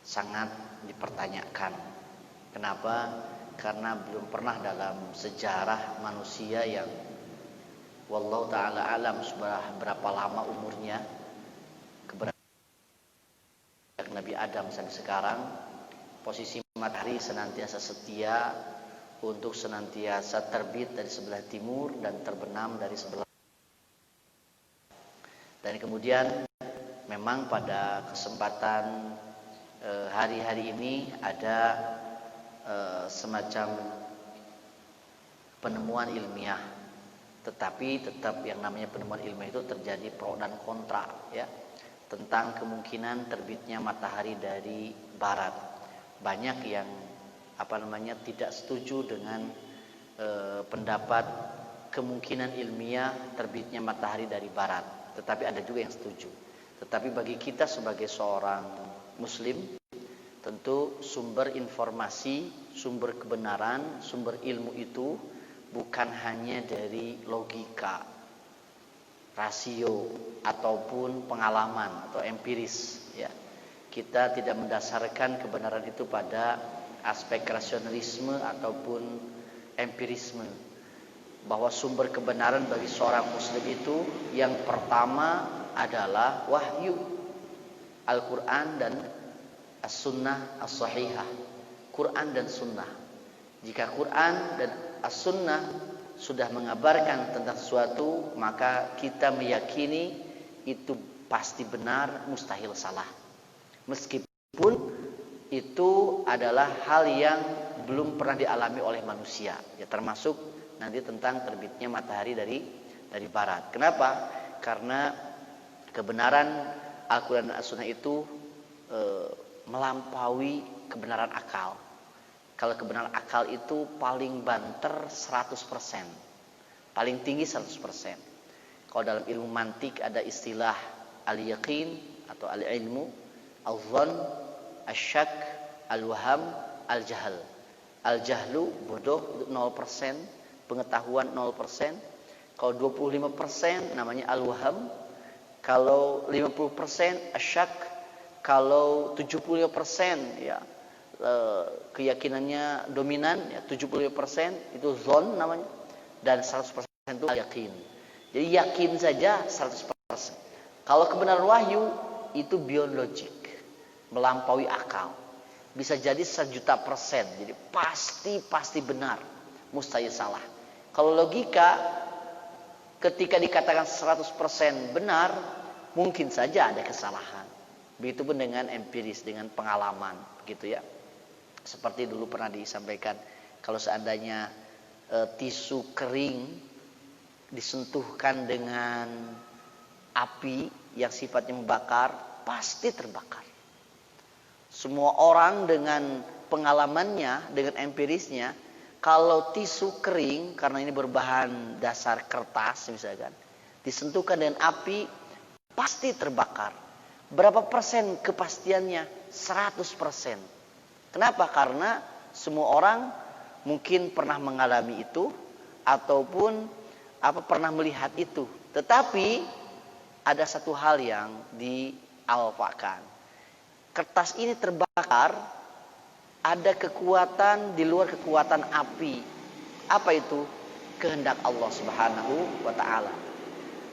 sangat dipertanyakan. Kenapa? Karena belum pernah dalam sejarah manusia yang wallahu ta'ala alam berapa lama umurnya Nabi Adam sampai sekarang, posisi matahari senantiasa setia untuk senantiasa terbit dari sebelah timur dan terbenam dari sebelah. Dan kemudian memang pada kesempatan hari-hari ini ada semacam penemuan ilmiah, tetapi tetap yang namanya penemuan ilmiah itu terjadi pro dan kontra, ya, tentang kemungkinan terbitnya matahari dari barat. Banyak yang tidak setuju dengan pendapat kemungkinan ilmiah terbitnya matahari dari barat, tetapi ada juga yang setuju. Tetapi bagi kita sebagai seorang muslim, tentu sumber informasi, sumber kebenaran, sumber ilmu itu bukan hanya dari logika, rasio, ataupun pengalaman atau empiris, ya. Kita tidak mendasarkan kebenaran itu pada aspek rasionalisme ataupun empirisme. Bahwa sumber kebenaran bagi seorang muslim itu yang pertama adalah wahyu, Al-Quran dan As-Sunnah As-Sahihah. Quran dan Sunnah. Jika Quran dan As-Sunnah sudah mengabarkan tentang sesuatu, maka kita meyakini itu pasti benar, mustahil salah. Meskipun itu adalah hal yang belum pernah dialami oleh manusia, ya, termasuk nanti tentang terbitnya matahari dari barat. Kenapa? Karena kebenaran Al-Quran dan As-Sunnah itu melampaui kebenaran akal. Kalau kebenaran akal itu paling banter 100%, paling tinggi 100%. Kalau dalam ilmu mantik ada istilah al-yaqin atau al-ilmu, al-dhann, asyak, al-waham, al-jahal. Al-jahlu bodoh itu 0%, pengetahuan 0%. Kalau 25% namanya al-waham. Kalau 50% asyak. Kalau 75% ya keyakinannya dominan, ya 75% itu dhann namanya, dan 100% itu al-yaqin. Jadi yakin saja 100%. Kalau kebenaran wahyu itu beyond logic, melampaui akal. Bisa jadi 1.000.000%. Jadi pasti benar, mustahil salah. Kalau logika, ketika dikatakan 100% benar, mungkin saja ada kesalahan. Begitupun dengan empiris, dengan pengalaman, begitu ya. Seperti dulu pernah disampaikan, kalau seandainya tisu kering disentuhkan dengan api yang sifatnya membakar, pasti terbakar. Semua orang dengan pengalamannya, dengan empirisnya, kalau tisu kering, karena ini berbahan dasar kertas misalkan, disentuhkan dengan api, pasti terbakar. Berapa persen kepastiannya? 100%. Kenapa? Karena semua orang mungkin pernah mengalami itu, ataupun pernah melihat itu. Tetapi ada satu hal yang dialfakan. Kertas ini terbakar, ada kekuatan di luar kekuatan api. Apa itu? Kehendak Allah Subhanahu wa ta'ala.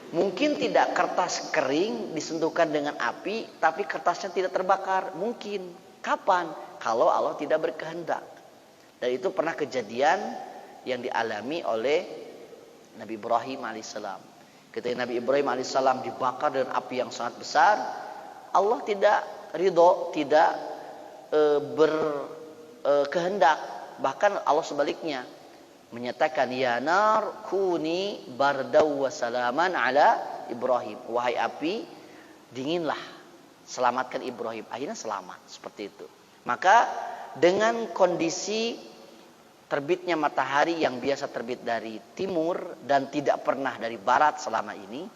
Mungkin tidak kertas kering disentuhkan dengan api, tapi kertasnya tidak terbakar. Mungkin. Kapan? Kalau Allah tidak berkehendak. Dan itu pernah kejadian yang dialami oleh Nabi Ibrahim alaihissalam. Ketika Nabi Ibrahim alaihissalam dibakar dengan api yang sangat besar, Allah tidak ridho, tidak berkehendak. Bahkan Allah sebaliknya menyatakan, ya nar kuni bardaw wa salaman ala Ibrahim. Wahai api, dinginlah, selamatkan Ibrahim. Akhirnya selamat, seperti itu. Maka dengan kondisi terbitnya matahari yang biasa terbit dari timur dan tidak pernah dari barat selama ini,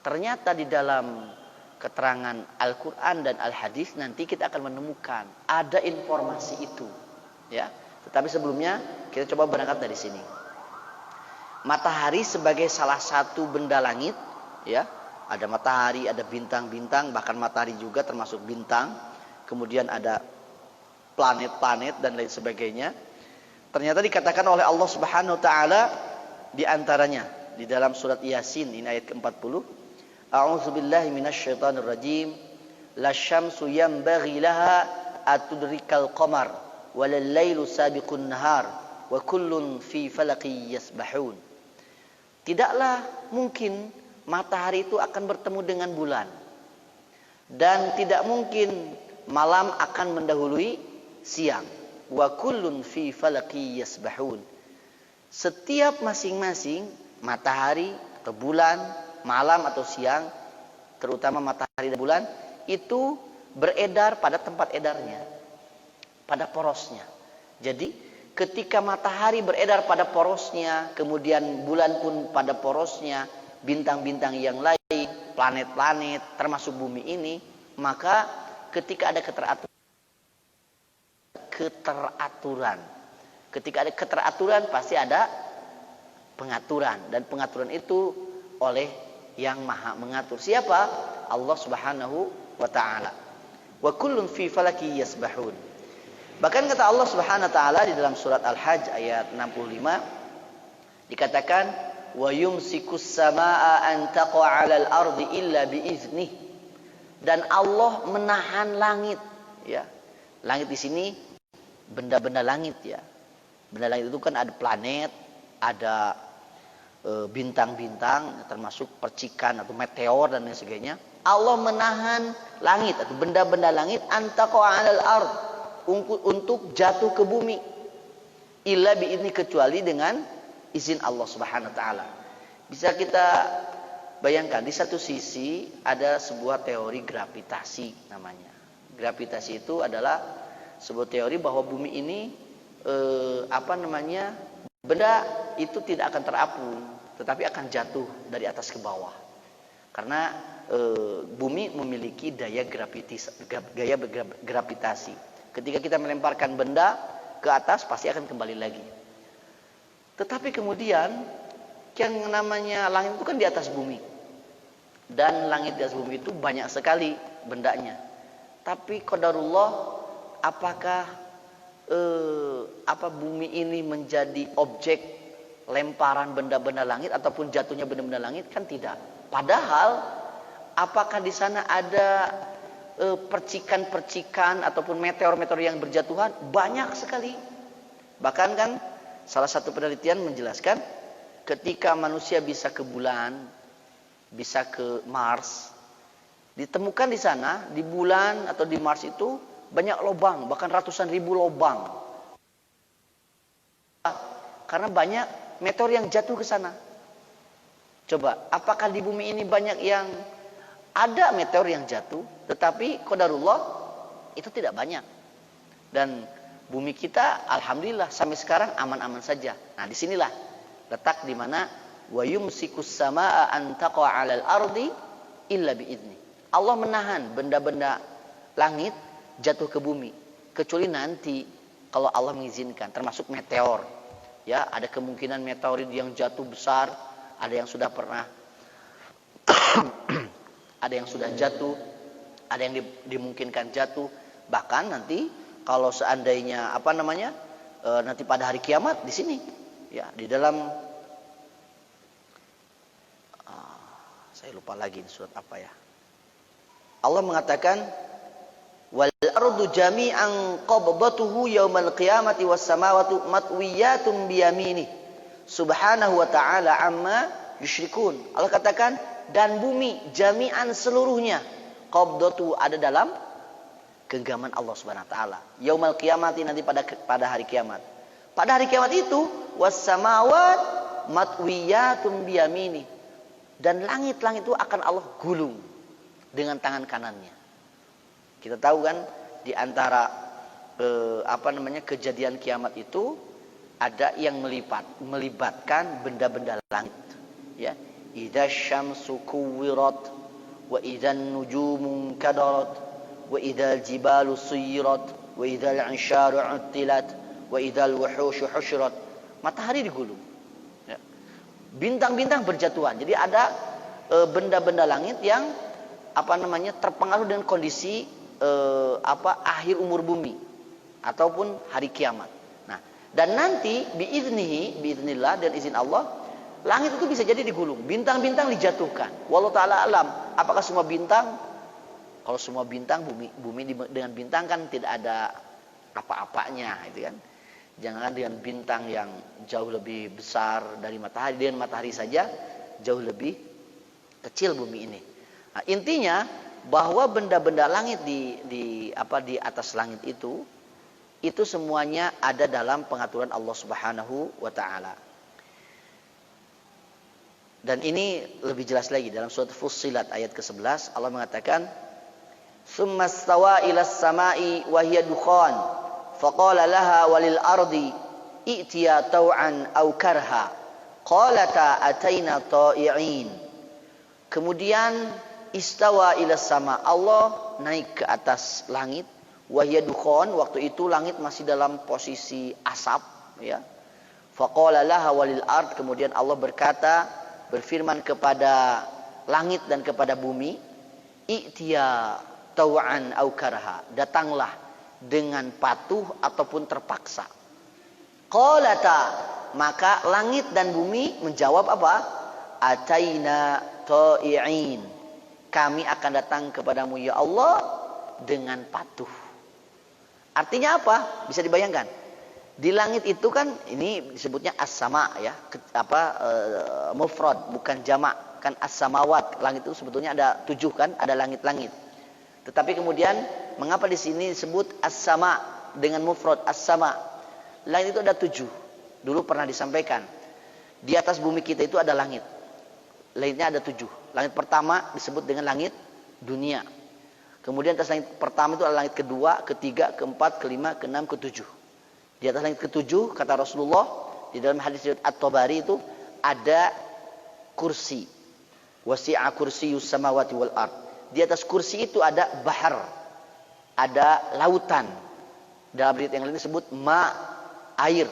ternyata di dalam keterangan Al-Quran dan Al-Hadis nanti kita akan menemukan ada informasi itu, ya. Tetapi sebelumnya kita coba berangkat dari sini. Matahari sebagai salah satu benda langit, ya. Ada matahari, ada bintang-bintang, bahkan matahari juga termasuk bintang. kemudian ada planet-planet dan lain sebagainya. Ternyata dikatakan oleh Allah Subhanahu wa taala di antaranya di dalam surat Yasin ini ayat ke-40, A'udzubillahi minasyaitonir rajim. Lasyamsu yanbaghi laha atudrikal qamar walal lailu sabiqun nahar wa kullun fi falaqin yasbahun. Tidaklah mungkin matahari itu akan bertemu dengan bulan, dan tidak mungkin malam akan mendahului siang. Wa kullun fi falaqin yasbahun. Setiap masing-masing matahari atau bulan, malam atau siang, terutama matahari dan bulan, itu beredar pada tempat edarnya, pada porosnya. Jadi ketika matahari beredar pada porosnya, kemudian bulan pun pada porosnya, bintang-bintang yang lain, planet-planet termasuk bumi ini, maka ketika ada keteraturan, ketika ada keteraturan pasti ada pengaturan, dan pengaturan itu oleh yang maha mengatur. Siapa? Allah Subhanahu wa ta'ala. Wa kullun fi falaki yasbahun. Bahkan kata Allah Subhanahu wa ta'ala di dalam surat Al-Hajj ayat 65 dikatakan wa yumsikus samaa an taqa'a 'alal ardi illa biiznih. Dan Allah menahan langit, ya. Langit di sini benda-benda langit, ya. Benda langit itu kan ada planet, ada bintang-bintang, termasuk percikan atau meteor dan lain sebagainya. Allah menahan langit atau benda-benda langit antaqa'a 'alal ard, untuk jatuh ke bumi, illa biizni, kecuali dengan izin Allah Subhanahu wa taala. Bisa kita bayangkan, di satu sisi ada sebuah teori gravitasi namanya. Gravitasi itu adalah sebuah teori bahwa bumi ini benda itu tidak akan terapung, tetapi akan jatuh dari atas ke bawah. Karena bumi memiliki daya gravitasi. Ketika kita melemparkan benda ke atas, pasti akan kembali lagi. Tetapi kemudian yang namanya langit itu kan di atas bumi, dan langit di atas bumi itu banyak sekali bendanya. Tapi qadarullah, apakah bumi ini menjadi objek lemparan benda-benda langit ataupun jatuhnya benda-benda langit? Kan tidak. Padahal apakah di sana ada percikan-percikan ataupun meteor-meteor yang berjatuhan? Banyak sekali. Bahkan kan salah satu penelitian menjelaskan ketika manusia bisa ke bulan, bisa ke Mars, ditemukan di sana, di bulan atau di Mars itu banyak lubang, bahkan ratusan ribu lubang. Karena banyak meteor yang jatuh ke sana. Coba, apakah di bumi ini banyak yang ada meteor yang jatuh, tetapi qadarullah itu tidak banyak. Dan bumi kita alhamdulillah sampai sekarang aman-aman saja. Nah, disinilah letak di mana wa yumsikus samaa an taqa'a 'alal ardi illa biizni. Allah menahan benda-benda langit jatuh ke bumi, kecuali nanti kalau Allah mengizinkan, termasuk meteor. Ya, ada kemungkinan meteorit yang jatuh besar, ada yang sudah pernah ada yang sudah jatuh, ada yang dimungkinkan jatuh. Bahkan nanti kalau seandainya nanti pada hari kiamat di sini, ya, di dalam saya lupa lagi surat apa ya. Allah mengatakan wal ardu jami'an qabdatuhu yaumal qiyamati was samawati matwiyatun biyaminih subhanahu wa ta'ala amma yusyrikun. Allah katakan, dan bumi jami'an seluruhnya qabdatu, ada dalam genggaman Allah Subhanahu wa taala. Yaumal qiyamati, nanti pada hari kiamat. Pada hari kiamat itu was samawat matwiyatun biyamini, dan langit-langit itu akan Allah gulung dengan tangan kanannya. Kita tahu kan di antara kejadian kiamat itu ada yang melibatkan benda-benda langit, ya. Idza syamsu kuwirat wa idzan nujumu kadarat wa idzal jibalu suyirat wa idzal 'isharu 'uttilat wa idzal wuhushu husyrat. Matahari digulung, ya. Bintang-bintang berjatuhan. Jadi ada benda-benda langit yang terpengaruh dengan kondisi akhir umur bumi ataupun hari kiamat. Nah, dan nanti biiznillah, dan izin Allah, langit itu bisa jadi digulung, bintang-bintang dijatuhkan. Wallahu taala alam, apakah semua bintang? Kalau semua bintang, bumi dengan bintang kan tidak ada apa-apanya, itu kan. Jangan dengan bintang yang jauh lebih besar dari matahari, dengan matahari saja jauh lebih kecil bumi ini. Nah, intinya bahwa benda-benda langit di atas langit itu semuanya ada dalam pengaturan Allah Subhanahu wa taala. Dan ini lebih jelas lagi dalam surat Fussilat ayat ke-11, Allah mengatakan, "Tsumma stawa ilas sama'i wa hiya dukhan, faqala laha walil ardi i'tiya taw'an aw karha, qalata ataina ta'i'in." Kemudian istawa ila sama, Allah naik ke atas langit, wahya dukhan, waktu itu langit masih dalam posisi asap, ya. Faqala laha walil ard, kemudian Allah berfirman kepada langit dan kepada bumi, i'tiya taw'an au karha, datanglah dengan patuh ataupun terpaksa. Qalata, maka langit dan bumi menjawab apa? Ataina ta'i'in, kami akan datang kepadamu ya Allah dengan patuh. Artinya apa? Bisa dibayangkan. Di langit itu kan ini disebutnya as-sama, ya, mufrad bukan jamak, kan as-samawat. Langit itu sebetulnya ada 7 kan, ada langit-langit. Tetapi kemudian mengapa di sini disebut as-sama dengan mufrad as-sama? Langit itu ada 7. Dulu pernah disampaikan. Di atas bumi kita itu ada langit. Langitnya ada 7. Langit pertama disebut dengan langit dunia. Kemudian atas langit pertama itu ada langit kedua, ketiga, keempat, kelima, keenam, ketujuh. Di atas langit ketujuh, kata Rasulullah di dalam hadis At-Tabari itu ada kursi. Wasi'a kursiyus samawati wal ard. Di atas kursi itu ada bahar, ada lautan. Dalam riwayat yang lain disebut ma, air.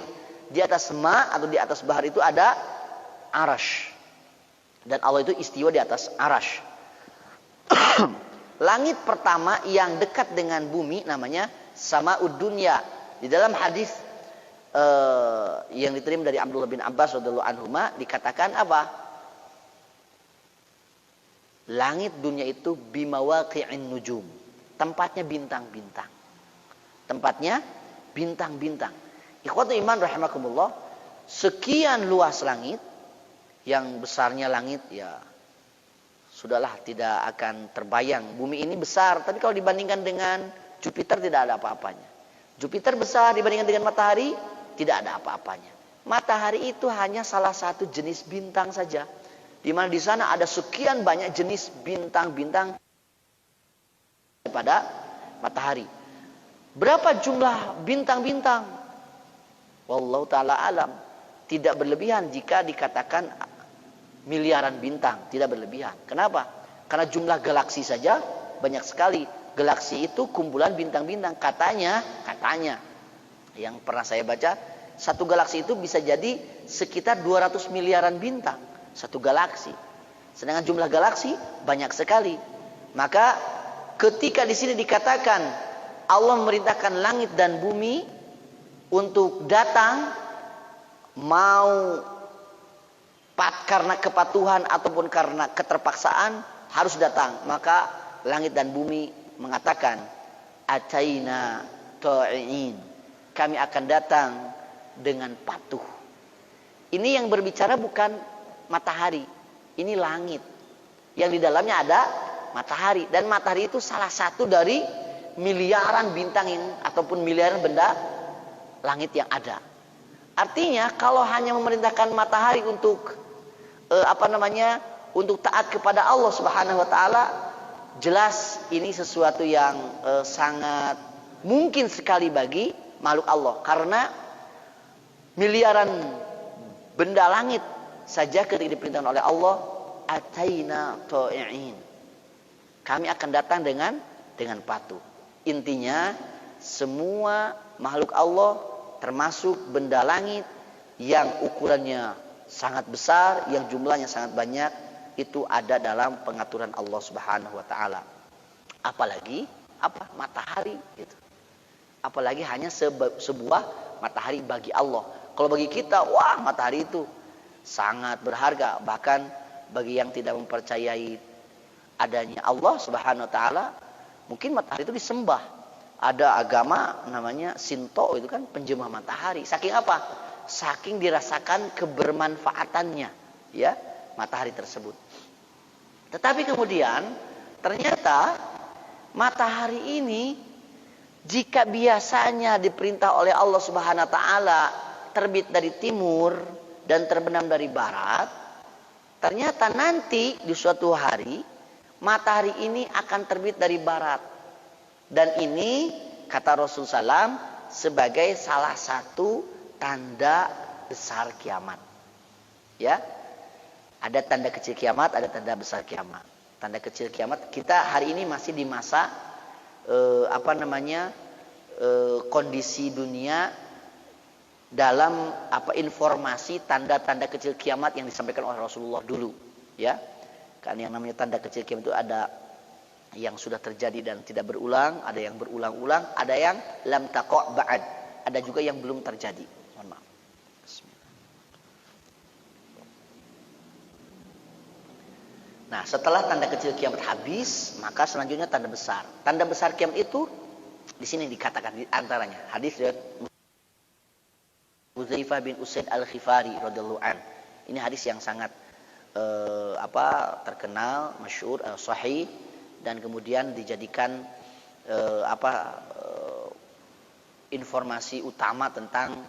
Di atas ma atau di atas bahar itu ada arash. Dan Allah itu istiwa di atas arash. Langit pertama yang dekat dengan bumi namanya Sama'ud Dunya. Di dalam hadis yang diterima dari Abdullah bin Abbas radhiyallahu anhuma dikatakan apa? Langit dunia itu bimawaqi'in nujum. Tempatnya bintang-bintang. Tempatnya bintang-bintang. Ikhwatu iman rahimakumullah, sekian luas langit, yang besarnya langit ya sudahlah tidak akan terbayang. Bumi ini besar, tapi kalau dibandingkan dengan Jupiter tidak ada apa-apanya. Jupiter besar dibandingkan dengan matahari, tidak ada apa-apanya. Matahari itu hanya salah satu jenis bintang saja, di mana di sana ada sekian banyak jenis bintang-bintang pada matahari. Berapa jumlah bintang-bintang? Wallahu taala alam. Tidak berlebihan jika dikatakan miliaran bintang, tidak berlebihan. Kenapa? Karena jumlah galaksi saja banyak sekali. Galaksi itu kumpulan bintang-bintang. Katanya yang pernah saya baca, satu galaksi itu bisa jadi sekitar 200 miliaran bintang, satu galaksi. Sedangkan jumlah galaksi banyak sekali. Maka ketika di sini dikatakan Allah memerintahkan langit dan bumi untuk datang, mau karena kepatuhan ataupun karena keterpaksaan harus datang, maka langit dan bumi mengatakan ataina ta'iin, kami akan datang dengan patuh. Ini yang berbicara bukan matahari, ini langit yang di dalamnya ada matahari, dan matahari itu salah satu dari miliaran bintang yang ataupun miliaran benda langit yang ada. Artinya kalau hanya memerintahkan matahari untuk untuk taat kepada Allah Subhanahu wa taala, jelas ini sesuatu yang sangat mungkin sekali bagi makhluk Allah, karena miliaran benda langit saja ketika diperintahkan oleh Allah, ataina ta'iin, kami akan datang dengan patuh. Intinya semua makhluk Allah termasuk benda langit yang ukurannya sangat besar, yang jumlahnya sangat banyak, itu ada dalam pengaturan Allah Subhanahu wa taala. Apalagi apa? Matahari gitu. Apalagi hanya sebuah matahari bagi Allah. Kalau bagi kita, wah, matahari itu sangat berharga. Bahkan bagi yang tidak mempercayai adanya Allah Subhanahu wa taala, mungkin matahari itu disembah. Ada agama namanya Shinto, itu kan penjemah matahari. Saking apa? Saking dirasakan kebermanfaatannya, ya, matahari tersebut. Tetapi kemudian ternyata matahari ini, jika biasanya diperintah oleh Allah Subhanahu wa taala terbit dari timur dan terbenam dari barat, ternyata nanti di suatu hari matahari ini akan terbit dari barat. Dan ini kata Rasul SAW sebagai salah satu tanda besar kiamat. Ya. Ada tanda kecil kiamat, ada tanda besar kiamat. Tanda kecil kiamat, kita hari ini masih di masa kondisi dunia dalam informasi tanda-tanda kecil kiamat yang disampaikan oleh Rasulullah dulu, ya. Kan yang namanya tanda kecil kiamat itu ada yang sudah terjadi dan tidak berulang, ada yang berulang-ulang, ada yang lam taqa' ba'd, ada juga yang belum terjadi. Mohon maaf. Nah, setelah tanda kecil kiamat habis, maka selanjutnya tanda besar. Tanda besar kiamat itu di sini dikatakan di antaranya hadis dari Hudzaifah bin Usaid Al-Ghifari radhiyallahu an. Ini hadis yang sangat terkenal, masyhur, sahih, dan kemudian dijadikan informasi utama tentang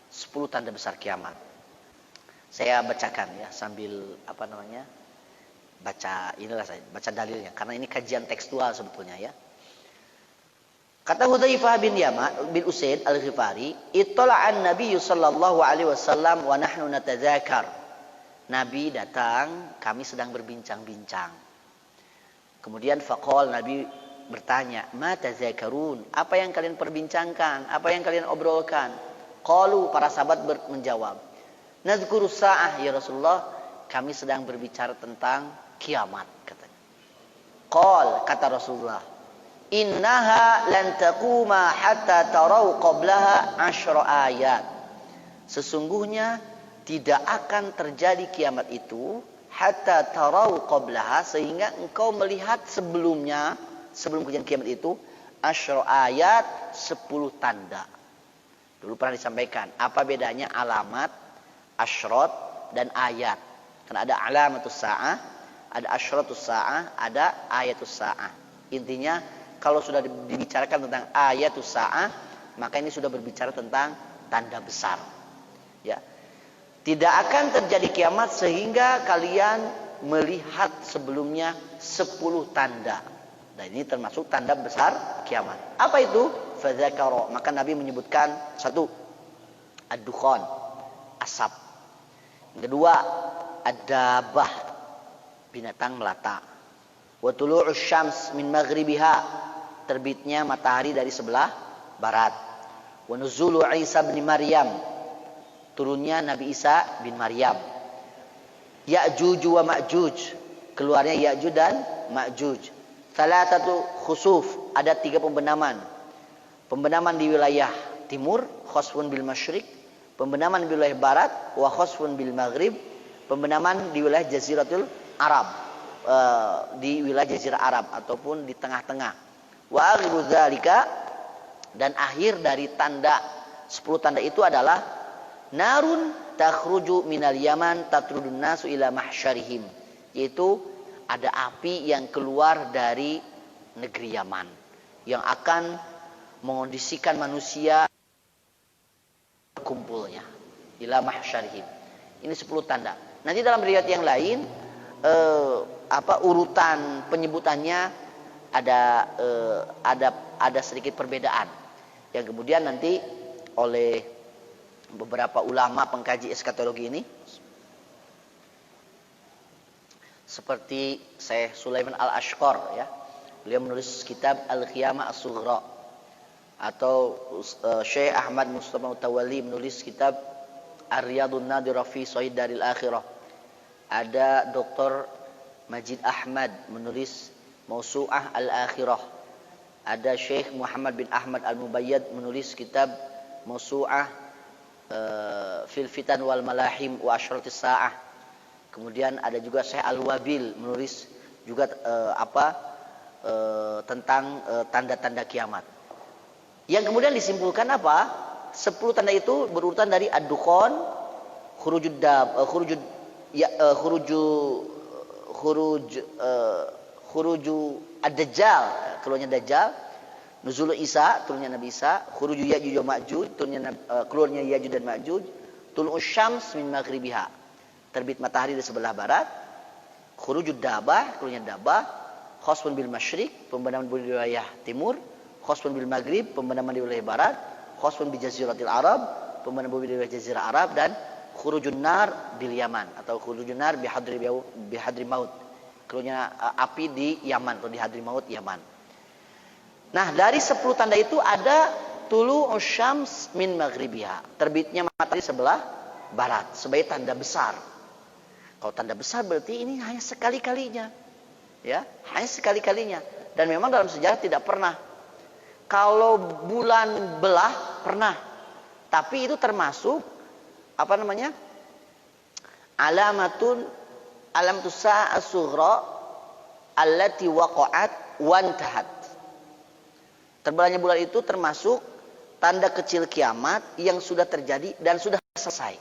10 tanda besar kiamat. Saya bacakan ya sambil baca dalilnya, karena ini kajian tekstual sebetulnya ya. Kata Hudzaifah bin Usaid Al-Ghifari, "Ittala'an Nabi sallallahu alaihi wasallam wa nahnu natadzakar." Nabi datang, kami sedang berbincang-bincang. Kemudian faqal, Nabi bertanya, "Ma tadzakarun?" Apa yang kalian perbincangkan? Apa yang kalian obrolkan? Qalu, para sahabat menjawab, "Nadzkuru sa'ah ya Rasulullah." Kami sedang berbicara tentang kiamat, katanya. Qal, kata Rasulullah, "Innaha lan taquma hatta tarau qablaha 10 ayat." Sesungguhnya tidak akan terjadi kiamat itu hatta tarau qablaha, sehingga engkau melihat sebelum kejadian kiamat itu 10 ayat, 10 tanda. Dulu pernah disampaikan apa bedanya alamat, asyrat, dan ayat. Karena ada alamatus sa'ah, ada asyratus sa'ah, ada ayatus sa'ah. Intinya kalau sudah dibicarakan tentang ayatus sa'ah, maka ini sudah berbicara tentang tanda besar. Ya. Tidak akan terjadi kiamat sehingga kalian melihat sebelumnya 10 tanda. Dan ini termasuk tanda besar kiamat. Apa itu? Fadzakara. Maka Nabi menyebutkan 1, ad-dukhan, asap. Yang kedua, ad-dabah, binatang melata. Wa tulu'us syams min maghribiha, terbitnya matahari dari sebelah barat. Wa nuzulu Isa bin Maryam, turunnya Nabi Isa bin Maryam. Ya'juj wa Ma'juj, keluarnya Ya'juj dan Ma'juj. Salatatu khusuf, ada 3 pembenaman. Pembenaman di wilayah timur, khasfun bil masyriq. Pembenaman di wilayah barat, wa khasfun bil maghrib. Pembenaman di wilayah Jaziratul Arab, di wilayah Jazirah Arab ataupun di tengah-tengah. Wa akhiru dzalika, dan akhir dari tanda 10 tanda itu adalah narun takhruju minal yaman tatrudun nasu ila mahsyarihim, yaitu ada api yang keluar dari negeri Yaman yang akan mengondisikan manusia kumpulnya ila mahsyarihim. Ini 10 tanda. Nanti dalam riwayat yang lain urutan penyebutannya ada sedikit perbedaan yang kemudian nanti oleh beberapa ulama pengkaji eskatologi ini, seperti Syekh Sulaiman Al-Ashqar, ya. Beliau menulis kitab Al-Qiyamah As-Sughra, atau Syekh Ahmad Mustafa Mutawalli menulis kitab Ar-Riyadun Nadhirah fi Shahid Daril Akhirah. Ada Dr. Majid Ahmad menulis Mausu'ah Al-Akhirah. Ada Syekh Muhammad bin Ahmad Al-Mubayyad menulis kitab Mausu'ah fil fitan wal malahim wa asyratis sa'ah. Kemudian ada juga Syekh Al-Wabil menulis juga tentang tanda-tanda kiamat. Yang kemudian disimpulkan apa? 10 tanda itu berurutan dari ad-dukhan, khurujud dab, khuruju ad-dajjal, keluarnya dajjal, nuzul Isa, turunnya Nabi Isa, khuruju Ya'juj wa Ma'juj, keluarnya Ya'juj dan Ma'juj, tulus syams min maghribiha, terbit matahari di sebelah barat, khurujud dabah, keluarnya dabah, khosfun bil masyriq, pemadaman di wilayah timur, khosfun bil maghrib, pemadaman di wilayah barat, khosfun bi jaziratil Arab, pemadaman di wilayah jazirah Arab, dan khurujun nar bil Yaman atau khurujun nar bi Hadrimaut, keluarnya api di Yaman atau di Hadrimaut Yaman. Nah, dari 10 tanda itu ada tulu syams min maghribiha, terbitnya matahari sebelah barat sebagai tanda besar. Kalau tanda besar berarti ini hanya sekali-kalinya. Ya, hanya sekali-kalinya. Dan memang dalam sejarah tidak pernah. Kalau bulan belah pernah. Tapi itu termasuk alamatun sa'as sughra allati waqa'at wa intahat. Terbelahnya bulan itu termasuk tanda kecil kiamat yang sudah terjadi dan sudah selesai.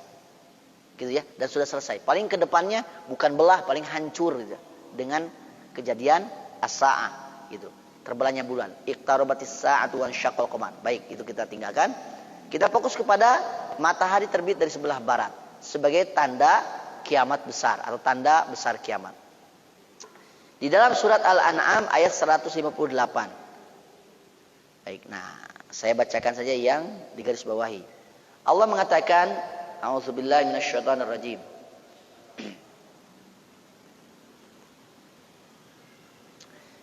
Gitu ya, dan sudah selesai. Paling ke depannya bukan belah, paling hancur gitu, dengan kejadian as-sa'ah gitu. Terbelahnya bulan. Iqtarabatis sa'atu wan syaqqal qamar. Baik, itu kita tinggalkan. Kita fokus kepada matahari terbit dari sebelah barat sebagai tanda kiamat besar atau tanda besar kiamat. Di dalam surat Al-An'am ayat 158. Baik, nah saya bacakan saja yang digaris bawahi. Allah mengatakan, A'udzubillahi minasyaitonirrajim.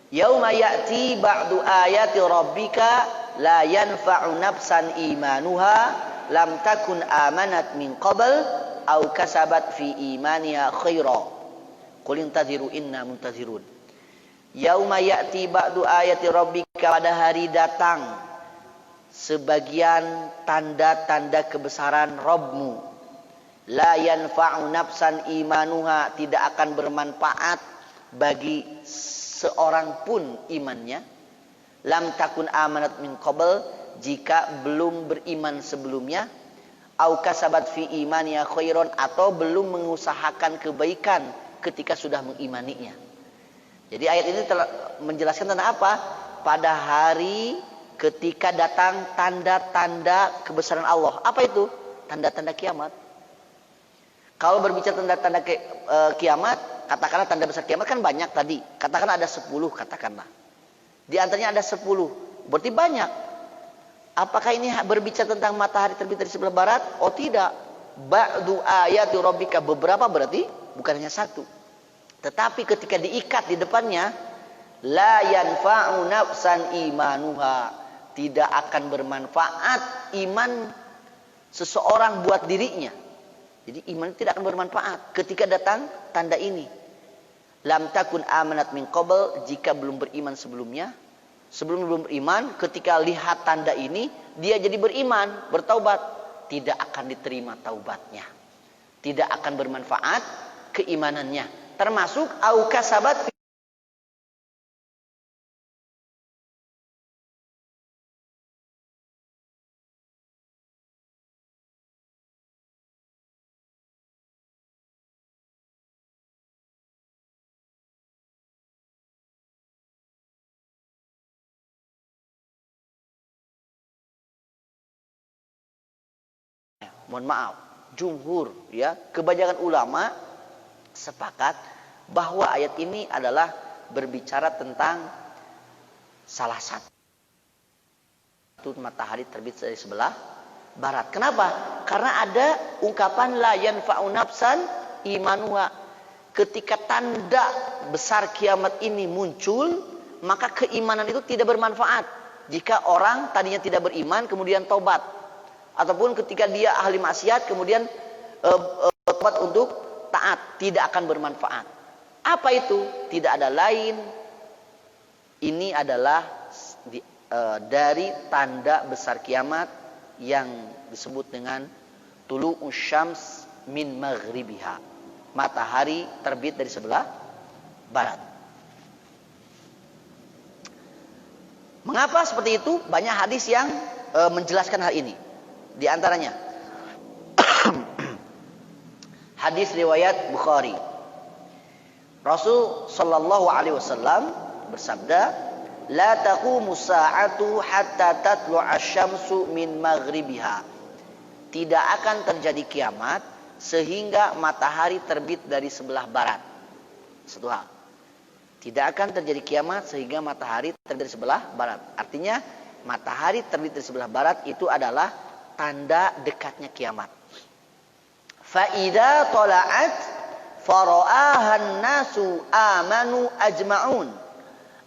Yauma ya'ti ba'du ayati rabbika la yanfa'u nafsan imanuha lam takun amanat min qabl aw kasabat fi imaniha khaira. Qul intaziru inna muntazirun. Yauma ya'ti ba'du ayati rabbika, pada hari datang sebagian tanda-tanda kebesaran Rabbmu. La yanfa'u nafsan imanuha, tidak akan bermanfaat bagi seorang pun imannya. Lam takun amanat min qabl, jika belum beriman sebelumnya. Au kasabat fi imaniha khairon, atau belum mengusahakan kebaikan ketika sudah mengimaninya. Jadi ayat ini telah menjelaskan tentang apa? Pada hari ketika datang tanda-tanda kebesaran Allah. Apa itu? Tanda-tanda kiamat. Kalau berbicara tanda-tanda kiamat, katakanlah tanda besar kiamat kan banyak tadi. Katakanlah ada 10, katakanlah. Di antaranya ada 10. Berarti banyak. Apakah ini berbicara tentang matahari terbit dari sebelah barat? Oh tidak. Ba'du ayati rabbika, beberapa berarti bukan hanya satu. Tetapi ketika diikat di depannya, la yanfa'u nafsan imanuha, tidak akan bermanfaat iman seseorang buat dirinya. Jadi iman tidak akan bermanfaat ketika datang tanda ini. Lam takun amanat min qabl, jika belum beriman sebelumnya. Sebelum belum beriman, ketika lihat tanda ini, dia jadi beriman, bertaubat, tidak akan diterima taubatnya. Tidak akan bermanfaat keimanannya. Termasuk au kasabat mohon maaf, jumhur ya, kebanyakan ulama sepakat bahwa ayat ini adalah berbicara tentang salah satu matahari terbit dari sebelah barat. Kenapa? Karena ada ungkapan la yanfa'u nafsan imanuha. Ketika tanda besar kiamat ini muncul, maka keimanan itu tidak bermanfaat. Jika orang tadinya tidak beriman kemudian taubat, ataupun ketika dia ahli maksiat kemudian taubat untuk taat, tidak akan bermanfaat. Apa itu? Tidak ada lain. Ini adalah dari tanda besar kiamat yang disebut dengan tulu'us syams min maghribiha. Matahari terbit dari sebelah barat. Mengapa seperti itu? Banyak hadis yang menjelaskan hal ini. Di antaranya hadis riwayat Bukhari. Rasul sallallahu alaihi wasallam bersabda, "La taqumu sa'atu hatta tatlu'a asy-syamsu min maghribiha." Tidak akan terjadi kiamat sehingga matahari terbit dari sebelah barat. Satu hal. Tidak akan terjadi kiamat sehingga matahari terbit dari sebelah barat. Artinya matahari terbit dari sebelah barat itu adalah tanda dekatnya kiamat. Fa idza tala'at fara'ahan nasu amanu ajma'un.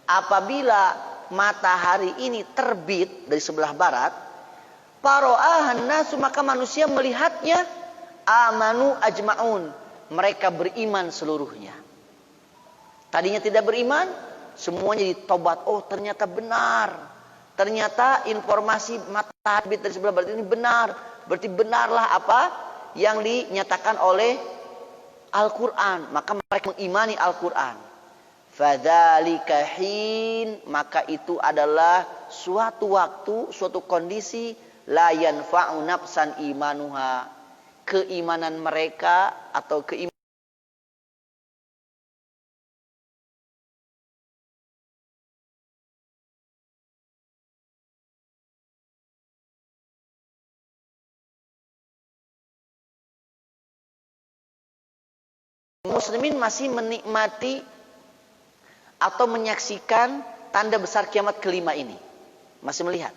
Apabila matahari ini terbit dari sebelah barat, fara'ahan nasu, maka manusia melihatnya, amanu ajma'un, mereka beriman seluruhnya. Tadinya tidak beriman, semuanya ditobat. Oh, ternyata benar. Ternyata informasi matahari dari sebelah barat ini benar. Berarti benarlah apa yang dinyatakan oleh Al-Quran. Maka mereka mengimani Al-Quran. Fadzalika hin, maka itu adalah suatu waktu, suatu kondisi, la yanfa'u nafsan imanuha. Keimanan mereka atau keimanan muslimin masih menikmati atau menyaksikan tanda besar kiamat kelima ini. Masih melihat.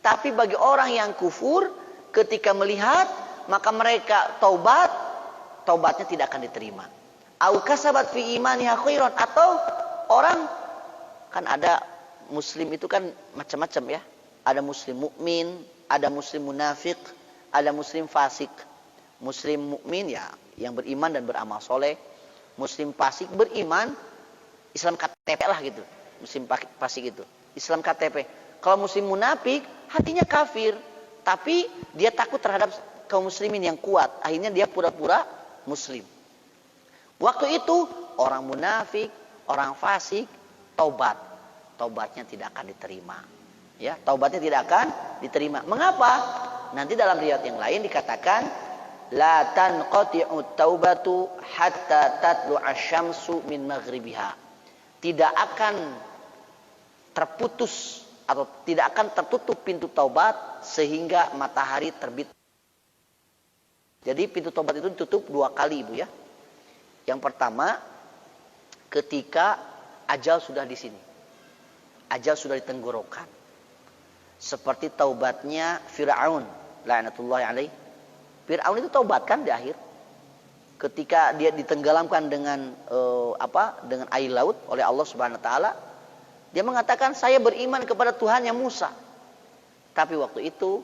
Tapi bagi orang yang kufur, ketika melihat, maka mereka taubatnya tidak akan diterima. Au kasabat fi imaniha khairan, atau orang, kan ada muslim itu kan macam-macam ya. Ada muslim mukmin, ada muslim munafik, ada muslim fasik. Muslim mukmin ya yang beriman dan beramal soleh. Muslim fasik beriman, Islam KTP lah gitu. Muslim fasik itu Islam KTP. Kalau muslim munafik, hatinya kafir, tapi dia takut terhadap kaum muslimin yang kuat. Akhirnya dia pura-pura muslim. Waktu itu orang munafik, orang fasik taubatnya tidak akan diterima. Ya, taubatnya tidak akan diterima. Mengapa? Nanti dalam riwayat yang lain dikatakan, la tanqati'u taubatu hatta tatlu'a syamsu min maghribiha. Tidak akan terputus atau tidak akan tertutup pintu taubat sehingga matahari terbit. Jadi pintu taubat itu ditutup 2 kali, Ibu ya. Yang pertama ketika ajal sudah di sini. Ajal sudah di tenggorokan. Seperti taubatnya Fir'aun la'natullahi alaihi. Fir'aun itu taubat kan di akhir. Ketika dia ditenggelamkan dengan dengan air laut oleh Allah Subhanahu wa taala, dia mengatakan saya beriman kepada Tuhannya Musa. Tapi waktu itu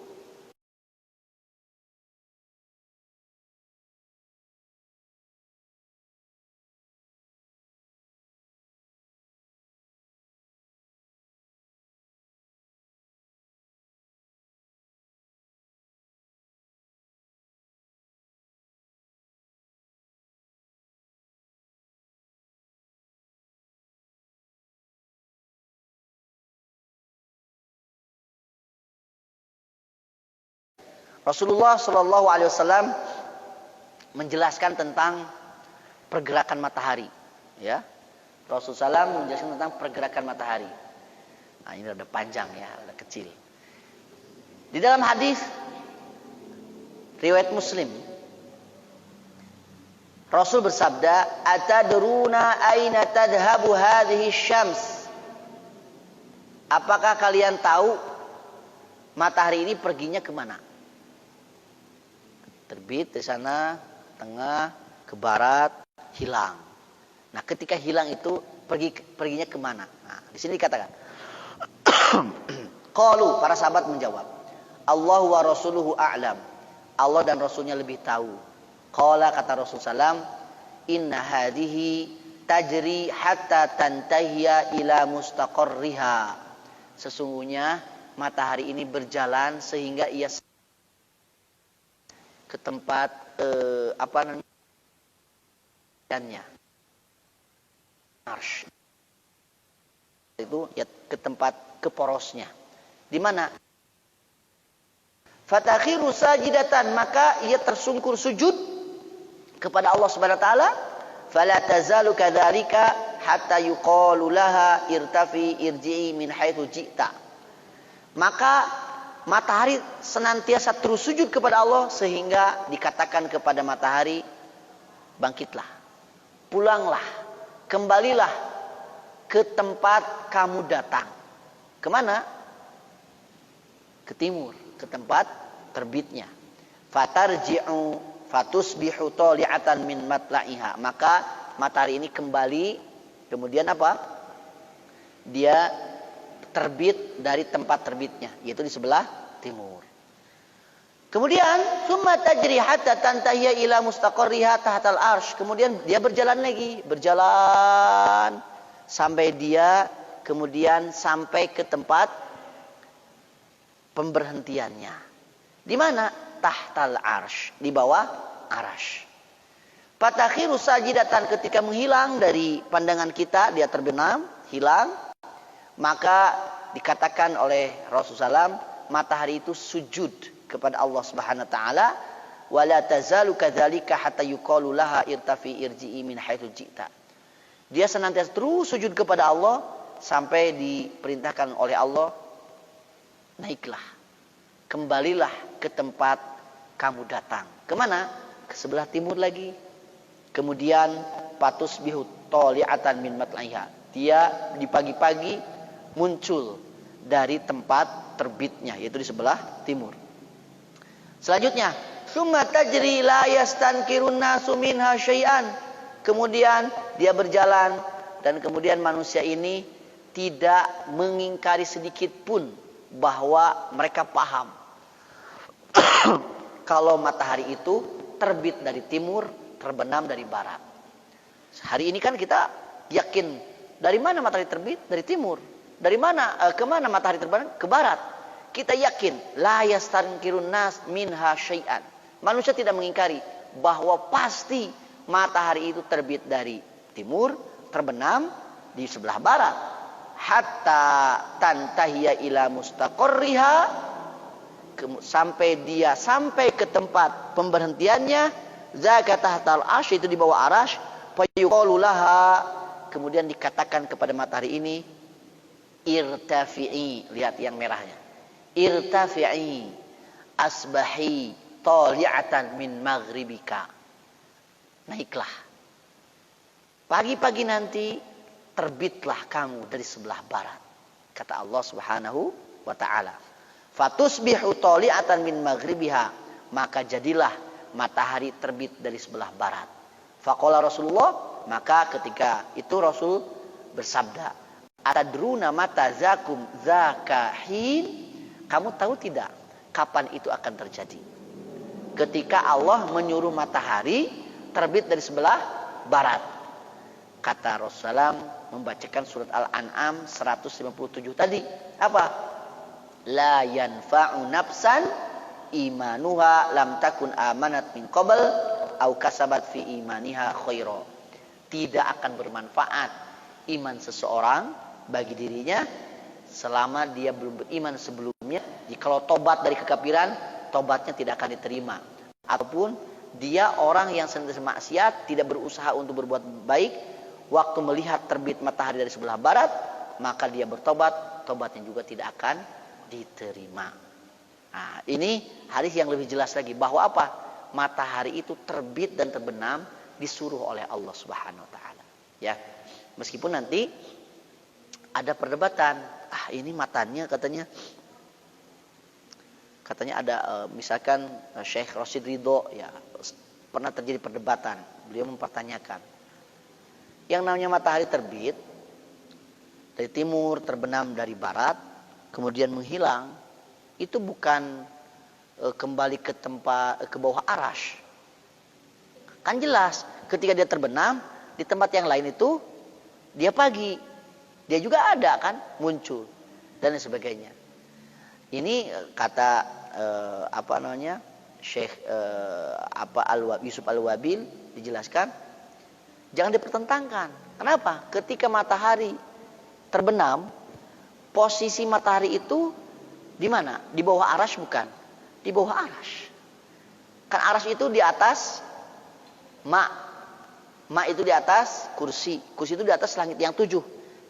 Rasulullah Shallallahu Alaihi Wasallam menjelaskan tentang pergerakan matahari, ya. Rasulullah SAW menjelaskan tentang pergerakan matahari. Nah, ini ada panjang ya, ada kecil. Di dalam hadis riwayat Muslim, Rasul bersabda, "Atadruna aina tadhhabu hadhihi syams?" Apakah kalian tahu matahari ini perginya kemana? Terbit di sana, tengah, ke barat, hilang. Nah, ketika hilang itu perginya kemana? Nah, di sini dikatakan, qalu, para sahabat menjawab, Allah wa rasuluhu a'lam. Allah dan Rasulnya lebih tahu. Qala, kata Rasul sallam, inna hadhihi tajri hatta tantahiya ila mustaqarriha. Sesungguhnya matahari ini berjalan sehingga ia ke tempat arsh. Itu ya ke tempat keporosnya. Di mana? Fatakhiru sajidatan, maka ia tersungkur sujud kepada Allah Subhanahu wa taala. Fala tazalu kadzalika hatta yuqalu laha irtafi irji'i min haitsu ji'ta. Maka matahari senantiasa terus sujud kepada Allah sehingga dikatakan kepada matahari, bangkitlah, pulanglah, kembalilah ke tempat kamu datang. Kemana? Ke timur, ke tempat terbitnya. Fatarji'u fatusbihu tali'atan min matla'iha. Maka matahari ini kembali, kemudian apa? Dia terbit dari tempat terbitnya, yaitu di sebelah timur. Kemudian summa tajri hatta tantahiya ila mustaqarriha tahtal arsh. Kemudian dia berjalan lagi, berjalan sampai dia kemudian sampai ke tempat pemberhentiannya. Di mana? Tahtal arsh, di bawah arsh. Fatakhiru sajidatan, ketika menghilang dari pandangan kita, dia terbenam, hilang. Maka dikatakan oleh Rasulullah SAW, matahari itu sujud kepada Allah Subhanahu wa taala, wala tazalu kadzalika hatta yuqalu laha irtafi irji'i min haitsu ji'ta. Dia senantiasa terus sujud kepada Allah sampai diperintahkan oleh Allah, naiklah, kembalilah ke tempat kamu datang. Kemana? Ke sebelah timur lagi. Kemudian patus bihu tali'atan min matla'iha. Dia di pagi-pagi muncul dari tempat terbitnya, yaitu di sebelah timur. Selanjutnya, summa tajri la yastankirun nasu minha syai'an. Kemudian dia berjalan dan kemudian manusia ini tidak mengingkari sedikit pun bahwa mereka paham kalau matahari itu terbit dari timur, terbenam dari barat. Hari ini kan kita yakin, dari mana matahari terbit? Dari timur. Dari mana kemana matahari terbenam? Ke barat. Kita yakin la yastankirun nas minha syai'an. Manusia tidak mengingkari bahwa pasti matahari itu terbit dari timur, terbenam di sebelah barat. Hatta tantahiya ila mustaqarriha, sampai ke tempat pemberhentiannya, zaka tahtal arsh, itu di bawah arsh. Fayuqalu laha, kemudian dikatakan kepada matahari ini, irtafi'i, lihat yang merahnya, irtafi'i asbahi tali'atan min maghribika. Naiklah, pagi-pagi nanti terbitlah kamu dari sebelah barat, kata Allah Subhanahu wa ta'ala. Fatusbihu tali'atan min maghribiha, maka jadilah matahari terbit dari sebelah barat. Faqala Rasulullah, maka ketika itu Rasul bersabda, atadruna mata zakum zakahin, kamu tahu tidak kapan itu akan terjadi? Ketika Allah menyuruh matahari terbit dari sebelah barat. Kata Rasulullah membacakan surat Al-An'am 157 tadi. Apa? La yanfa'u nafsan imanuha lam takun amanat min qabl au kasabat fi imaniha khaira. Tidak akan bermanfaat iman seseorang bagi dirinya selama dia belum beriman sebelumnya. Jikalau tobat dari kekafiran, tobatnya tidak akan diterima. Ataupun dia orang yang senantiasa maksiat, tidak berusaha untuk berbuat baik, waktu melihat terbit matahari dari sebelah barat, maka dia bertobat, tobatnya juga tidak akan diterima. Nah, ini hadis yang lebih jelas lagi bahwa apa? Matahari itu terbit dan terbenam disuruh oleh Allah Subhanahu wa taala. Ya. Meskipun nanti ada perdebatan, ini matanya katanya ada misalkan Syekh Rashid Ridho, ya pernah terjadi perdebatan. Beliau mempertanyakan, yang namanya matahari terbit dari timur, terbenam dari barat, kemudian menghilang, itu bukan kembali ke bawah arasy. Kan jelas ketika dia terbenam di tempat yang lain itu dia pagi, dia juga ada kan muncul. dan lain sebagainya. Ini kata Syekh Yusuf Al-Wabil dijelaskan, jangan dipertentangkan. Kenapa? Ketika matahari terbenam, posisi matahari itu di mana? Di bawah arasy bukan? Di bawah arasy. Kan arasy itu di atas ma itu di atas kursi itu di atas langit yang 7.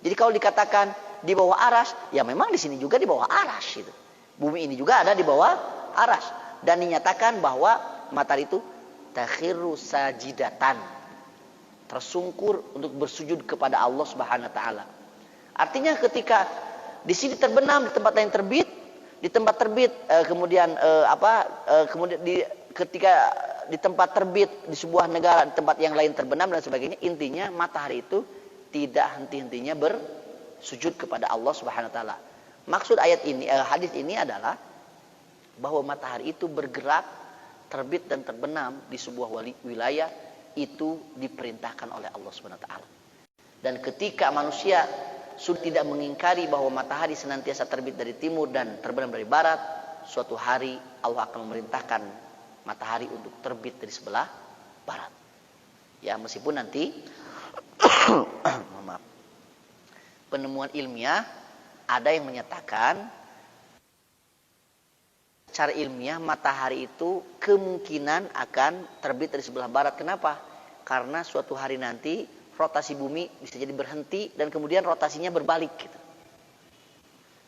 Jadi kalau dikatakan di bawah arasy, ya memang di sini juga di bawah arasy itu. Bumi ini juga ada di bawah arasy. Dan dinyatakan bahwa matahari itu takhiru sajidatan, tersungkur untuk bersujud kepada Allah Subhanahu wa taala. Artinya ketika di sini terbenam, di tempat lain terbit, di tempat terbit ketika di tempat terbit di sebuah negara, di tempat yang lain terbenam dan sebagainya, intinya matahari itu tidak henti-hentinya bersujud kepada Allah Subhanahu wa taala. Maksud ayat ini, hadis ini adalah bahwa matahari itu bergerak, terbit dan terbenam di sebuah wilayah itu diperintahkan oleh Allah Subhanahu wa taala. Dan ketika manusia sudah tidak mengingkari bahwa matahari senantiasa terbit dari timur dan terbenam dari barat, suatu hari Allah akan memerintahkan matahari untuk terbit dari sebelah barat. Ya, meskipun nanti penemuan ilmiah ada yang menyatakan secara ilmiah matahari itu kemungkinan akan terbit dari sebelah barat. Kenapa? Karena suatu hari nanti rotasi bumi bisa jadi berhenti dan kemudian rotasinya berbalik gitu.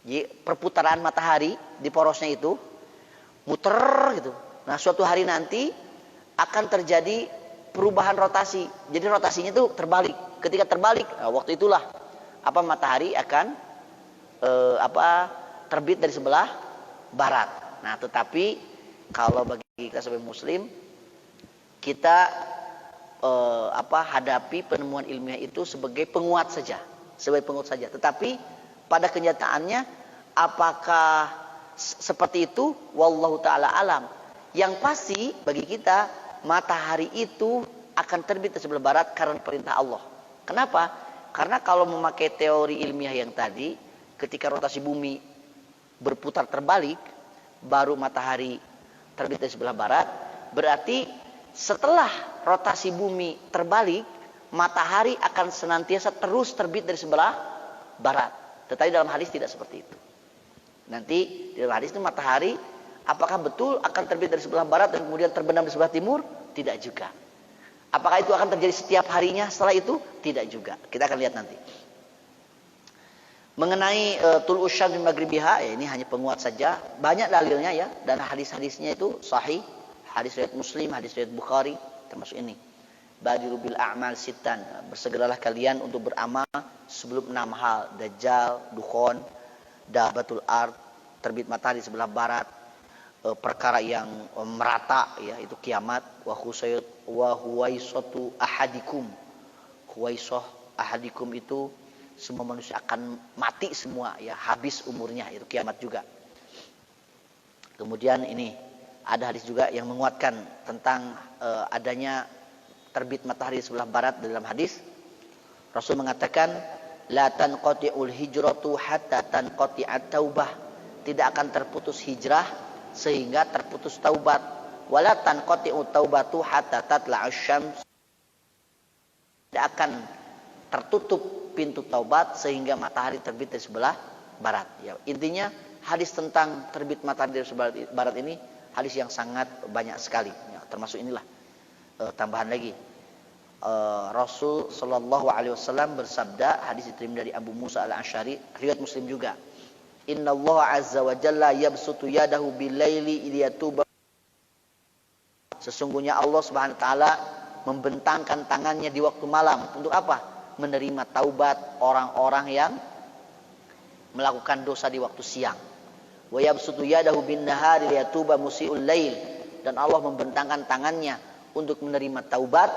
Jadi perputaran matahari di porosnya itu muter gitu. Nah, suatu hari nanti akan terjadi perubahan rotasi. Jadi rotasinya itu terbalik. Ketika terbalik, waktu itulah matahari akan terbit dari sebelah barat. Nah, tetapi kalau bagi kita sebagai muslim, kita hadapi penemuan ilmiah itu sebagai penguat saja, Tetapi pada kenyataannya apakah seperti itu? Wallahu taala alam. Yang pasti bagi kita matahari itu akan terbit di sebelah barat karena perintah Allah. Kenapa? Karena kalau memakai teori ilmiah yang tadi, ketika rotasi bumi berputar terbalik, baru matahari terbit dari sebelah barat, berarti setelah rotasi bumi terbalik, matahari akan senantiasa terus terbit dari sebelah barat. Tetapi dalam hadis tidak seperti itu. Nanti di dalam hadis itu matahari apakah betul akan terbit dari sebelah barat dan kemudian terbenam di sebelah timur? Tidak juga. Apakah itu akan terjadi setiap harinya setelah itu? Tidak juga. Kita akan lihat nanti. Mengenai tulus syams min maghribiha, ini hanya penguat saja. Banyak dalilnya ya, dan hadis-hadisnya itu sahih. Hadis riwayat Muslim, hadis riwayat Bukhari, termasuk ini. Badiru bil a'mal sittan, bersegeralah kalian untuk beramal sebelum 6 hal: dajjal, dukhon, dabatul ard, terbit matahari sebelah barat, perkara yang merata ya, itu kiamat, wa huwaisatu ahadikum. Huwaisah ahadikum itu semua manusia akan mati semua ya, habis umurnya, itu kiamat juga. Kemudian ini ada hadis juga yang menguatkan tentang adanya terbit matahari sebelah barat. Dalam hadis Rasul mengatakan la tanqati'ul hijratu hatta tanqati'at taubah, tidak akan terputus hijrah sehingga terputus taubat. Wala tanqati'ut taubatu hatta tatla'asy syams, tidak akan tertutup pintu taubat sehingga matahari terbit dari sebelah barat. Ya, intinya hadis tentang terbit matahari dari sebelah barat ini hadis yang sangat banyak sekali. Ya, termasuk inilah tambahan lagi. Rasul Shallallahu Alaihi Wasallam bersabda, hadis diterima dari Abu Musa Al-Asy'ari, riwayat Muslim juga. Inna Allah Azza wa Jalla yabsutu yadahu bil-laili liyatuba. Sesungguhnya Allah Subhanahu wa taala membentangkan tangannya di waktu malam untuk apa? Menerima taubat orang-orang yang melakukan dosa di waktu siang. Wa yabsutu yadahu bin-nahari liyatuba musii'ul lail, dan Allah membentangkan tangannya untuk menerima taubat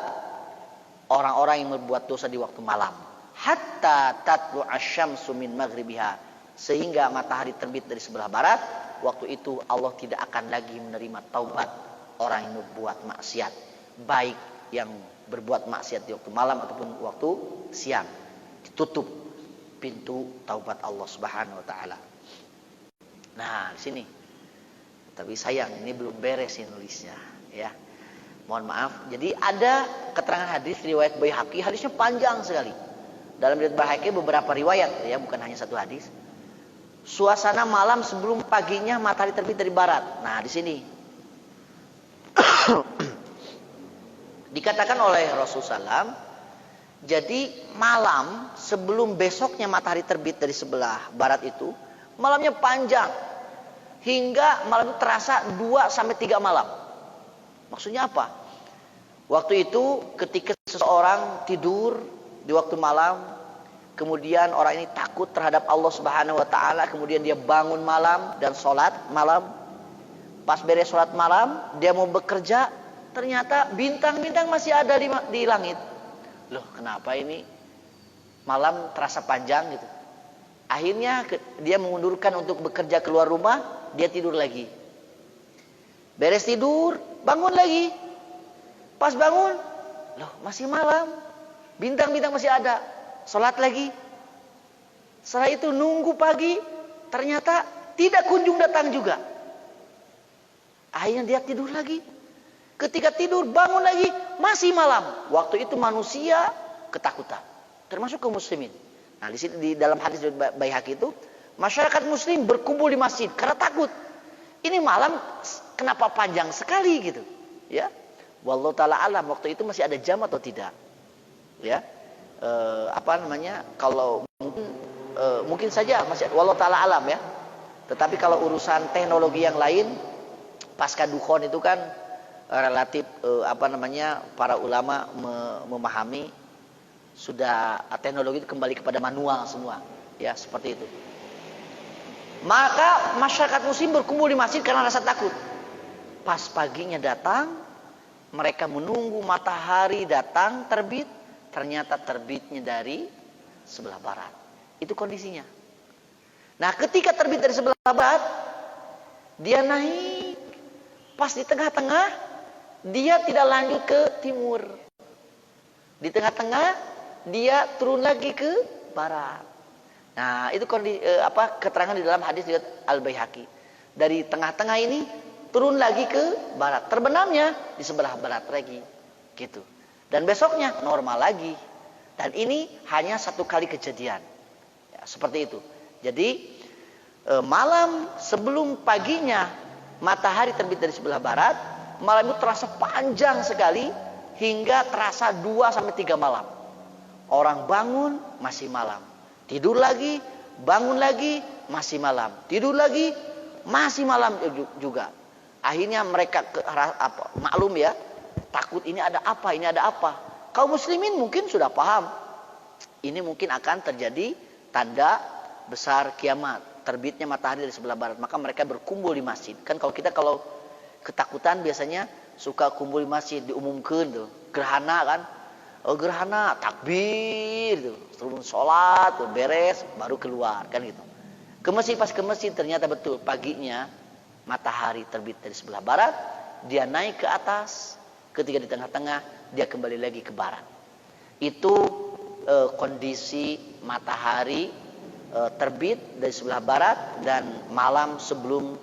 orang-orang yang berbuat dosa di waktu malam. Hatta tatlu'asy syamsu min maghribiha, sehingga matahari terbit dari sebelah barat. Waktu itu Allah tidak akan lagi menerima taubat orang yang berbuat maksiat, baik yang berbuat maksiat di waktu malam ataupun waktu siang. Ditutup pintu taubat Allah Subhanahu wa taala. Nah, di sini. Tapi sayang ini belum beres ini nulisnya, ya. Mohon maaf. Jadi ada keterangan hadis riwayat Baihaqi, hadisnya panjang sekali. Dalam riwayat Baihaqi beberapa riwayat, ya, bukan hanya satu hadis. Suasana malam sebelum paginya matahari terbit dari barat. Nah, di sini dikatakan oleh Rasulullah SAW, jadi malam sebelum besoknya matahari terbit dari sebelah barat itu, malamnya panjang. Hingga malam itu terasa 2-3 malam. Maksudnya apa? Waktu itu ketika seseorang tidur di waktu malam, kemudian orang ini takut terhadap Allah Subhanahu wa taala, kemudian dia bangun malam dan sholat malam. Pas beres sholat malam, dia mau bekerja, ternyata bintang-bintang masih ada di langit. Loh, kenapa ini malam terasa panjang gitu? Akhirnya dia mengundurkan untuk bekerja keluar rumah, dia tidur lagi. Beres tidur, bangun lagi. Pas bangun, loh masih malam. Bintang-bintang masih ada. Sholat lagi. Setelah itu nunggu pagi, ternyata tidak kunjung datang juga. Akhirnya dia tidur lagi. Ketika tidur bangun lagi masih malam. Waktu itu manusia ketakutan, termasuk kaum muslimin. Nah, di sini di dalam hadis Baihaqi itu masyarakat muslim berkumpul di masjid karena takut. Ini malam kenapa panjang sekali gitu, ya? Wallahu taala alam, waktu itu masih ada jam atau tidak? Ya. Kalau mungkin saja masih, wallahu taala alam ya. Tetapi kalau urusan teknologi yang lain pasca dukhon itu kan relatif para ulama memahami sudah teknologi itu kembali kepada manual semua, ya, seperti itu. Maka masyarakat muslim berkumpul di masjid karena rasa takut. Pas paginya datang, mereka menunggu matahari datang terbit, ternyata terbitnya dari sebelah barat. Itu kondisinya. Nah, ketika terbit dari sebelah barat, dia naik. Pas di tengah-tengah, dia tidak lanjut ke timur. Di tengah-tengah dia turun lagi ke barat. Nah, itu keterangan di dalam hadis Al-Baihaqi. Dari tengah-tengah ini turun lagi ke barat. Terbenamnya di sebelah barat lagi. Gitu. Dan besoknya normal lagi. Dan ini hanya satu kali kejadian. Ya, seperti itu. Jadi malam sebelum paginya matahari terbit dari sebelah barat, malam itu terasa panjang sekali hingga terasa 2-3 malam. Orang bangun masih malam, tidur lagi, bangun lagi masih malam, tidur lagi masih malam juga. Akhirnya mereka maklum ya, takut ini ada apa, ini ada apa. Kaum muslimin mungkin sudah paham, ini mungkin akan terjadi tanda besar kiamat, terbitnya matahari dari sebelah barat. Maka mereka berkumpul di masjid. Kan kalau kita ketakutan biasanya suka kumpul di masjid, diumumkan tuh gerhana kan, gerhana takbir tuh, turun sholat tuh, beres baru keluar kan gitu. Pas ke masjid ternyata betul paginya matahari terbit dari sebelah barat, dia naik ke atas, ketika di tengah-tengah dia kembali lagi ke barat. Itu kondisi matahari terbit dari sebelah barat dan malam sebelum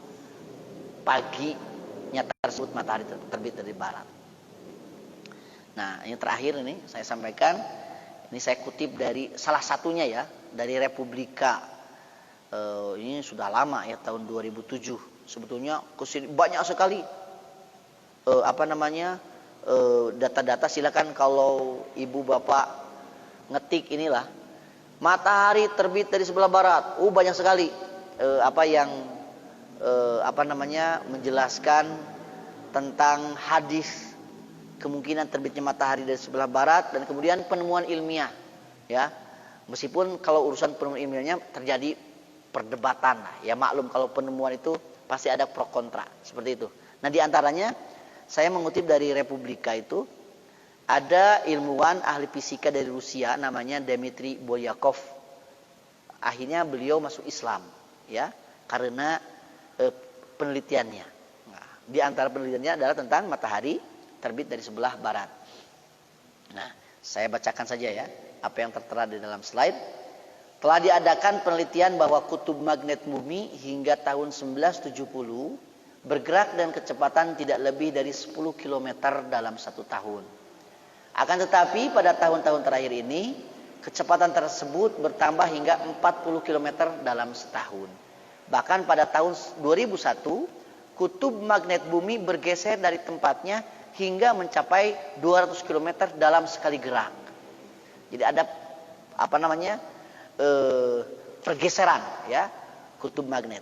paginya tersebut matahari terbit dari barat. Nah, ini terakhir ini saya sampaikan, ini saya kutip dari salah satunya ya, dari Republika. Ini sudah lama ya, tahun 2007. Sebetulnya banyak sekali data-data. Silakan kalau ibu bapak ngetik inilah matahari terbit dari sebelah barat. Banyak sekali menjelaskan tentang hadis kemungkinan terbitnya matahari dari sebelah barat, dan kemudian penemuan ilmiah ya. Meskipun kalau urusan penemuan ilmiahnya terjadi perdebatan lah. Ya maklum kalau penemuan itu pasti ada pro kontra seperti itu. Nah, di antaranya saya mengutip dari Republika itu, ada ilmuwan ahli fisika dari Rusia namanya Dmitry Bolyakov. Akhirnya beliau masuk Islam ya karena penelitiannya. Nah, di antara penelitiannya adalah tentang matahari terbit dari sebelah barat. Nah, saya bacakan saja ya apa yang tertera di dalam slide. Telah diadakan penelitian bahwa kutub magnet bumi hingga tahun 1970 bergerak dengan kecepatan tidak lebih dari 10 km dalam 1 tahun. Akan tetapi pada tahun-tahun terakhir ini, kecepatan tersebut bertambah hingga 40 km dalam setahun. Bahkan pada tahun 2001, kutub magnet bumi bergeser dari tempatnya hingga mencapai 200 km dalam sekali gerak. Jadi ada pergeseran ya kutub magnet.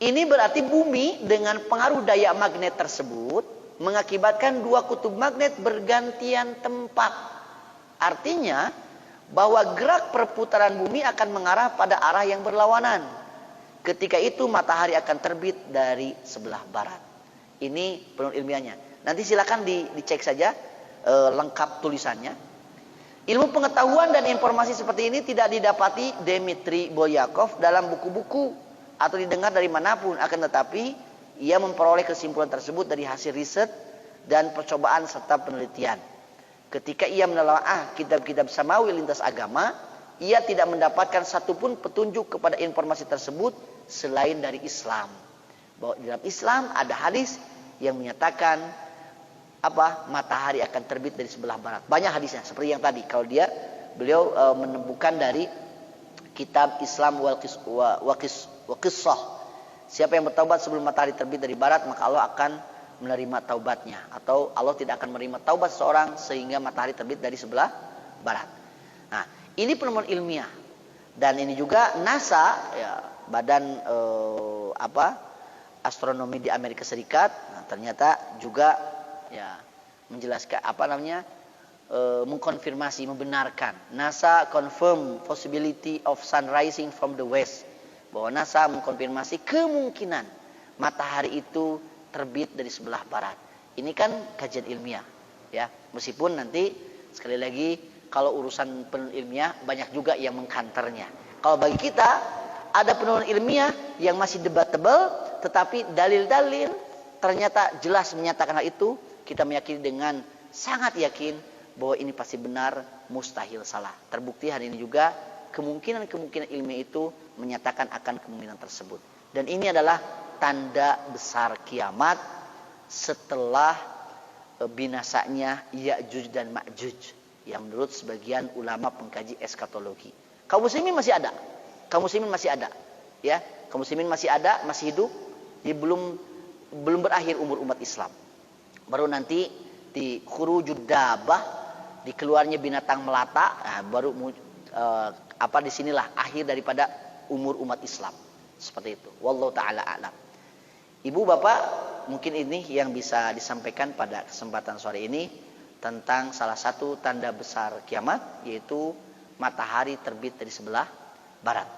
Ini berarti bumi dengan pengaruh daya magnet tersebut mengakibatkan dua kutub magnet bergantian tempat. Artinya bahwa gerak perputaran bumi akan mengarah pada arah yang berlawanan. Ketika itu matahari akan terbit dari sebelah barat. Ini penelitian ilmiahnya. Nanti silakan dicek saja lengkap tulisannya. Ilmu pengetahuan dan informasi seperti ini tidak didapati Dmitri Bolyakov dalam buku-buku atau didengar dari manapun. Akan tetapi ia memperoleh kesimpulan tersebut dari hasil riset dan percobaan serta penelitian. Ketika ia menelaah kitab-kitab samawi lintas agama, ia tidak mendapatkan satupun petunjuk kepada informasi tersebut selain dari Islam. Bahwa di dalam Islam ada hadis yang menyatakan matahari akan terbit dari sebelah barat. Banyak hadisnya seperti yang tadi. Kalau beliau menemukan dari kitab Islam wa Qissah. Siapa yang bertaubat sebelum matahari terbit dari barat, maka Allah akan menerima taubatnya, atau Allah tidak akan menerima taubat seseorang sehingga matahari terbit dari sebelah barat. Nah, ini penemuan ilmiah. Dan ini juga NASA, ya, badan astronomi di Amerika Serikat, ternyata juga ya menjelaskan mengkonfirmasi, membenarkan. NASA confirm possibility of sun rising from the west. Bahwa NASA mengkonfirmasi kemungkinan matahari itu terbit dari sebelah barat. Ini kan kajian ilmiah, ya. Meskipun nanti sekali lagi kalau urusan penelitian ilmiah banyak juga yang mengkanternya. Kalau bagi kita ada penelitian ilmiah yang masih debatable, tetapi dalil-dalil ternyata jelas menyatakan hal itu. Kita meyakini dengan sangat yakin bahwa ini pasti benar, mustahil salah. Terbukti hari ini juga kemungkinan ilmiah itu menyatakan akan kemungkinan tersebut. Dan ini adalah tanda besar kiamat setelah binasanya Ya'juj dan Ma'juj, yang menurut sebagian ulama pengkaji eskatologi. Kaum muslimin masih ada. Ya, kaum muslimin masih ada, masih hidup. Jadi belum berakhir umur umat Islam. Baru nanti di khurujud dabah, dikeluarnya binatang melata, baru disinilah akhir daripada umur umat Islam. Seperti itu. Wallahu taala a'lam. Ibu bapak, mungkin ini yang bisa disampaikan pada kesempatan sore ini tentang salah satu tanda besar kiamat, yaitu matahari terbit dari sebelah barat.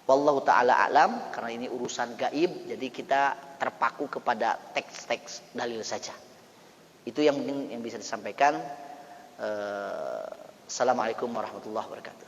Wallahu taala a'lam. Karena ini urusan gaib, jadi kita terpaku kepada teks-teks dalil saja. Itu yang mungkin yang bisa disampaikan. Assalamualaikum warahmatullahi wabarakatuh.